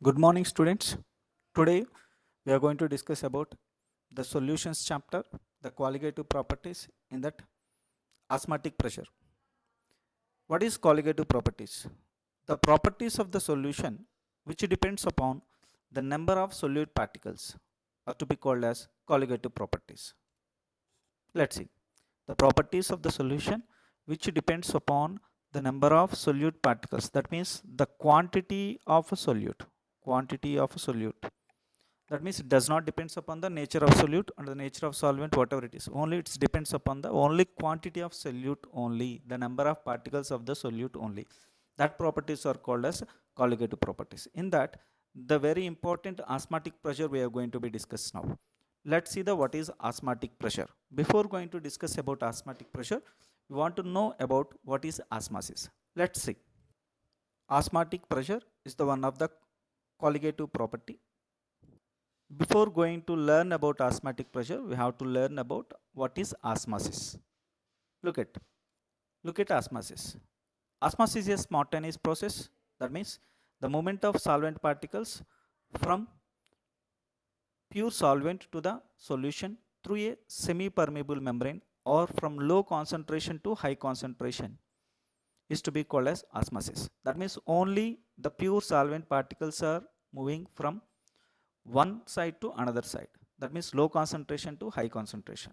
Good morning, students. Today we are going to discuss about the solutions chapter, the colligative properties in that osmotic pressure. What is colligative properties? The properties of the solution which depends upon the number of solute particles are to be called as colligative properties. Let's see. The properties of the solution which depends upon the number of solute particles. That means the quantity of a solute. Quantity of a solute. That means it does not depends upon the nature of solute and the nature of solvent, whatever it is. Only it depends upon the only quantity of solute only, the number of particles of the solute only. That properties are called as colligative properties. In that, the very important osmotic pressure we are going to be discussed now. Let's see the what is osmotic pressure. Before going to discuss about osmotic pressure, we want to know about what is osmosis. Let's see. Osmotic pressure is the one of the colligative property. Before going to learn about osmotic pressure, we have to learn about what is osmosis. Look at osmosis. Osmosis is a spontaneous process. That means the movement of solvent particles from pure solvent to the solution through a semi-permeable membrane or from low concentration to high concentration is to be called as osmosis. That means only the pure solvent particles are moving from one side to another side. That means low concentration to high concentration.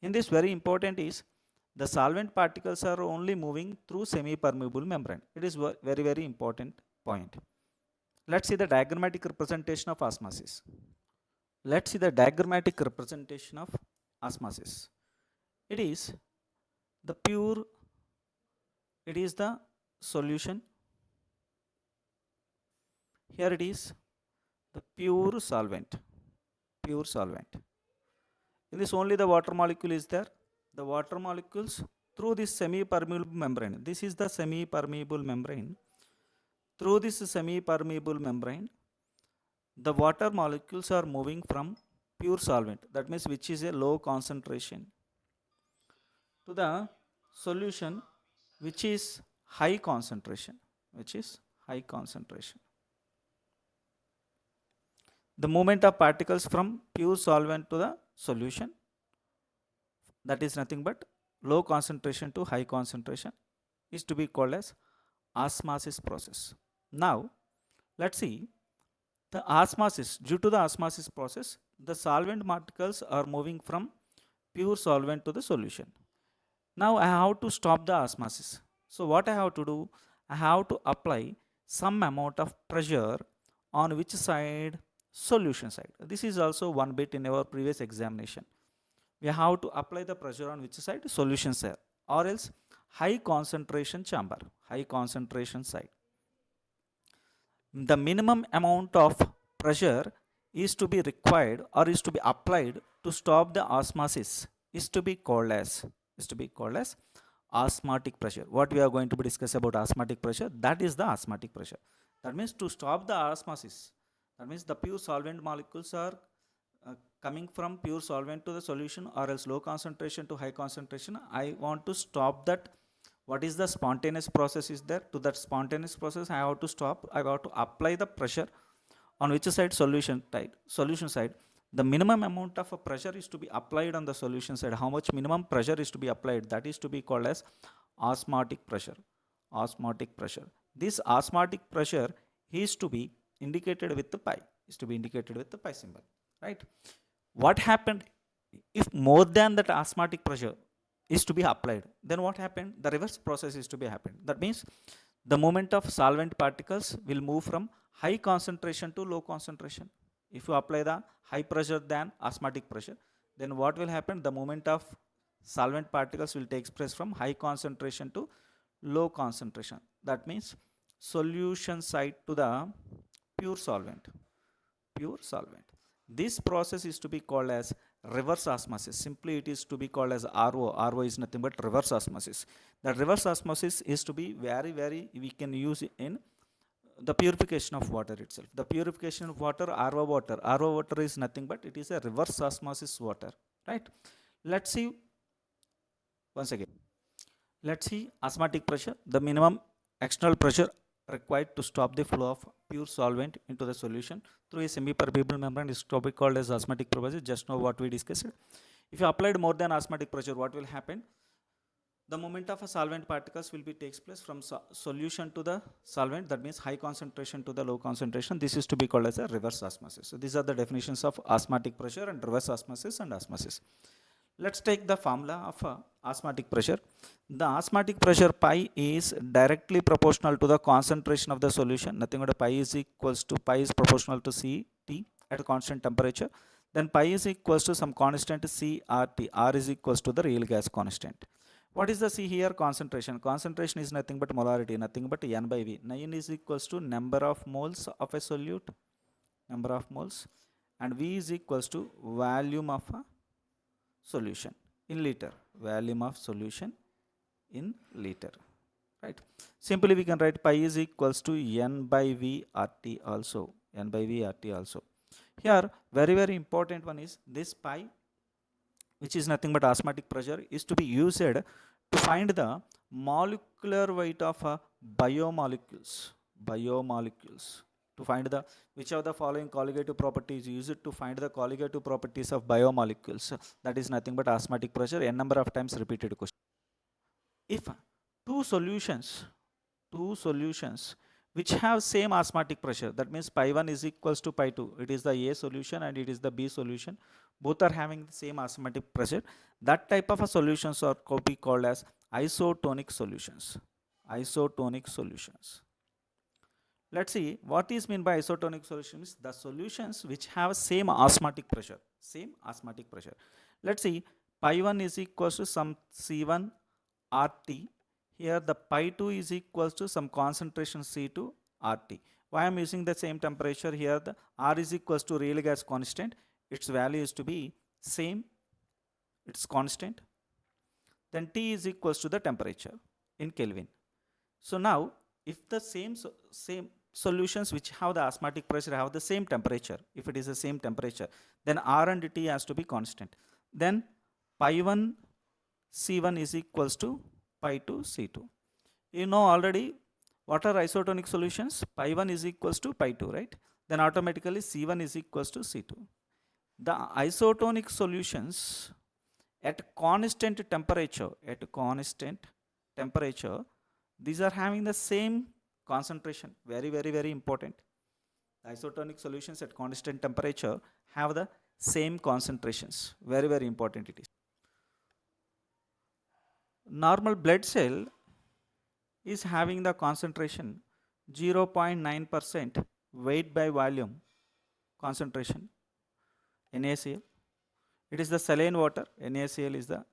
In this, very important is the solvent particles are only moving through semi-permeable membrane. It is very important point. Let's see the diagrammatic representation of osmosis. Let's see the diagrammatic representation of osmosis. It is the pure, it is the solution. Here it is the pure solvent. In this only the water molecule is there. The water molecules through this semi-permeable membrane. This is the semi-permeable membrane. Through this semi-permeable membrane, the water molecules are moving from pure solvent, that means which is a low concentration, to the solution which is high concentration, The movement of particles from pure solvent to the solution, that is nothing but low concentration to high concentration, is to be called as osmosis process. Now, let's see the osmosis. Due to the osmosis process, the solvent particles are moving from pure solvent to the solution. Now I have to stop the osmosis. So what I have to do? I have to apply some amount of pressure on which side? Solution side. This is also one bit in our previous examination. We have to apply the pressure on which side? Solution side, or else high concentration chamber, high concentration side. The minimum amount of pressure is to be required or is to be applied to stop the osmosis is to be called as osmotic pressure. What we are going to be discuss about osmotic pressure, that is the osmotic pressure. That means to stop the osmosis, that means the pure solvent molecules are coming from pure solvent to the solution or else low concentration to high concentration. I want to stop that. What is the spontaneous process is there? To that spontaneous process I have to stop. I have to apply the pressure on which side? Solution side. The minimum amount of a pressure is to be applied on the solution side. How much minimum pressure is to be applied? That is to be called as osmotic pressure. This osmotic pressure is to be indicated with the pi, symbol, right? What happened if more than that osmotic pressure is to be applied? Then what happened? The reverse process is to be happened. That means the movement of solvent particles will move from high concentration to low concentration. If you apply the high pressure than osmotic pressure, then what will happen? The movement of solvent particles will take place from high concentration to low concentration. That means solution side to the pure solvent. This process is to be called as reverse osmosis. Simply it is to be called as RO. RO is nothing but reverse osmosis. The reverse osmosis is to be very we can use in the purification of water itself. The purification of water, RO water. RO water is nothing but it is a reverse osmosis water, right? Let's see once again. Let's see osmotic pressure. The minimum external pressure required to stop the flow of pure solvent into the solution through a semi-permeable membrane is to be called as osmotic process. Just know what we discussed. If you applied more than osmotic pressure, what will happen? The movement of a solvent particles will be takes place from solution to the solvent, that means high concentration to the low concentration. This is to be called as a reverse osmosis. So these are the definitions of osmotic pressure and reverse osmosis and osmosis. Let's take the formula of osmotic pressure. The osmotic pressure pi is directly proportional to the concentration of the solution. Nothing but pi is equals to pi is proportional to Ct at a constant temperature. Then pi is equals to some constant CRT. R is equals to the real gas constant. What is the C here? Concentration. Concentration is nothing but molarity, nothing but N by V. N is equals to number of moles of a solute, number of moles, and V is equals to volume of a solution in liter, volume of solution in liter, right? Simply we can write pi is equals to N by V RT also, N by V RT also. Here very important one is this pi, which is nothing but osmotic pressure, is to be used to find the molecular weight of biomolecules, to find the which of the following colligative properties used to find the colligative properties of biomolecules. That is nothing but osmotic pressure, n number of times repeated question. If two solutions which have same osmotic pressure, that means pi 1 is equals to pi 2, it is the A solution and it is the B solution, both are having the same osmotic pressure, that type of a solutions are be called as isotonic solutions. Let's see what is meant by isotonic solutions. The solutions which have same osmotic pressure, let's see, pi 1 is equals to some C1 RT. Here the pi 2 is equals to some concentration C2 RT. Why I am using the same temperature here? The R is equals to real gas constant. Its value is to be same. It's constant. Then T is equals to the temperature in Kelvin. So now, if the same solutions which have the osmotic pressure have the same temperature, if it is the same temperature, then R and T has to be constant. Then pi 1 C1 is equals to pi 2 C2. You know already what are isotonic solutions? Pi 1 is equals to pi 2, right? Then automatically C1 is equals to C2. The isotonic solutions at constant temperature, these are having the same concentration. Very important. The isotonic solutions at constant temperature have the same concentrations. Very important it is. Normal blood cell is having the concentration 0.9% weight by volume concentration, NaCl. It is the saline water. NaCl is the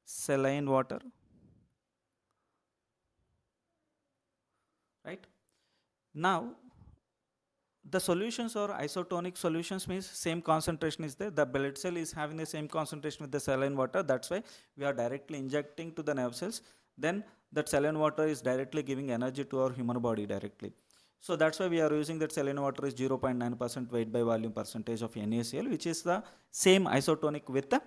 saline water, right? Now the solutions or isotonic solutions means same concentration is there. The blood cell is having the same concentration with the saline water. That's why we are directly injecting to the nerve cells. Then that saline water is directly giving energy to our human body directly. So that's why we are using that saline water is 0.9% weight by volume percentage of NaCl, which is the same isotonic with the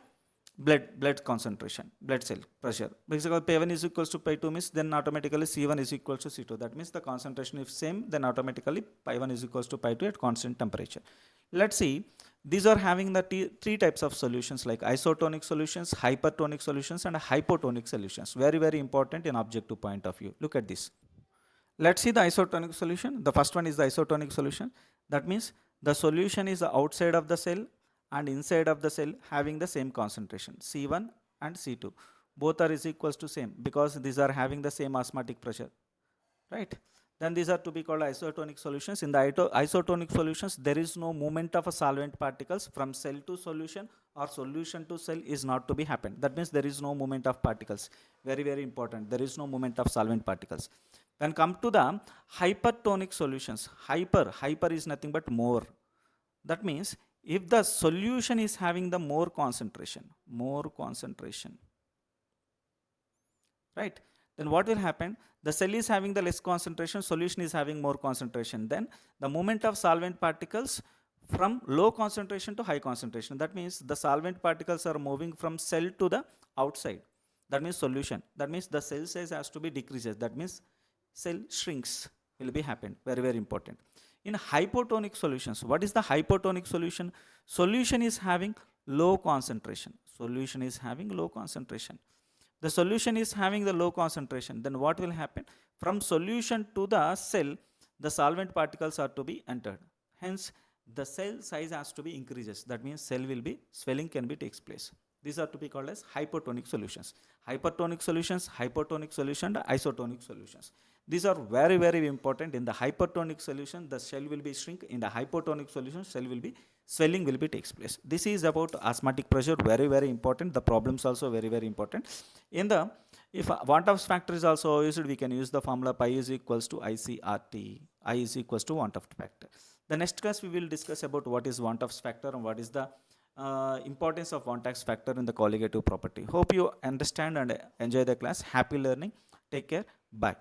blood concentration, blood cell pressure. Basically pi 1 is equals to pi 2 means then automatically C1 is equals to C2. That means the concentration is same, then automatically pi 1 is equals to pi 2 at constant temperature. Let's see, these are having the three types of solutions like isotonic solutions, hypertonic solutions and hypotonic solutions. Very important in objective point of view. Look at this. Let's see the isotonic solution. The first one is the isotonic solution. That means the solution is outside of the cell and inside of the cell having the same concentration, C1 and C2. Both are is equals to same because these are having the same osmotic pressure, right? Then these are to be called isotonic solutions. In the isotonic solutions, there is no movement of a solvent particles from cell to solution or solution to cell is not to be happen. That means there is no movement of particles. Very important. There is no movement of solvent particles. Then come to the hypertonic solutions. Hyper is nothing but more. That means if the solution is having the more concentration, right? Then what will happen? The cell is having the less concentration, solution is having more concentration. Then the movement of solvent particles from low concentration to high concentration. That means the solvent particles are moving from cell to the outside. That means solution. That means the cell size has to be decreases. That means cell shrinks will be happen. Very important. In hypotonic solutions, what is the hypotonic solution? Solution is having low concentration. Solution is having low concentration. The solution is having the low concentration. Then what will happen? From solution to the cell, the solvent particles are to be entered. Hence, the cell size has to be increases. That means cell will be swelling can be takes place. These are to be called as hypertonic solutions. Hypertonic solutions, hypotonic solution, isotonic solutions. These are very, very important. In the hypertonic solution, the cell will be shrink. In the hypotonic solution, cell will be swelling will be takes place. This is about osmotic pressure, very, very important. The problems also very, very important. In the if want of factor is also used, we can use the formula pi is equals to ICRT. I is equals to want of factor. The next class we will discuss about what is want of factor and what is the importance of want of factor in the colligative property. Hope you understand and enjoy the class. Happy learning. Take care. Bye.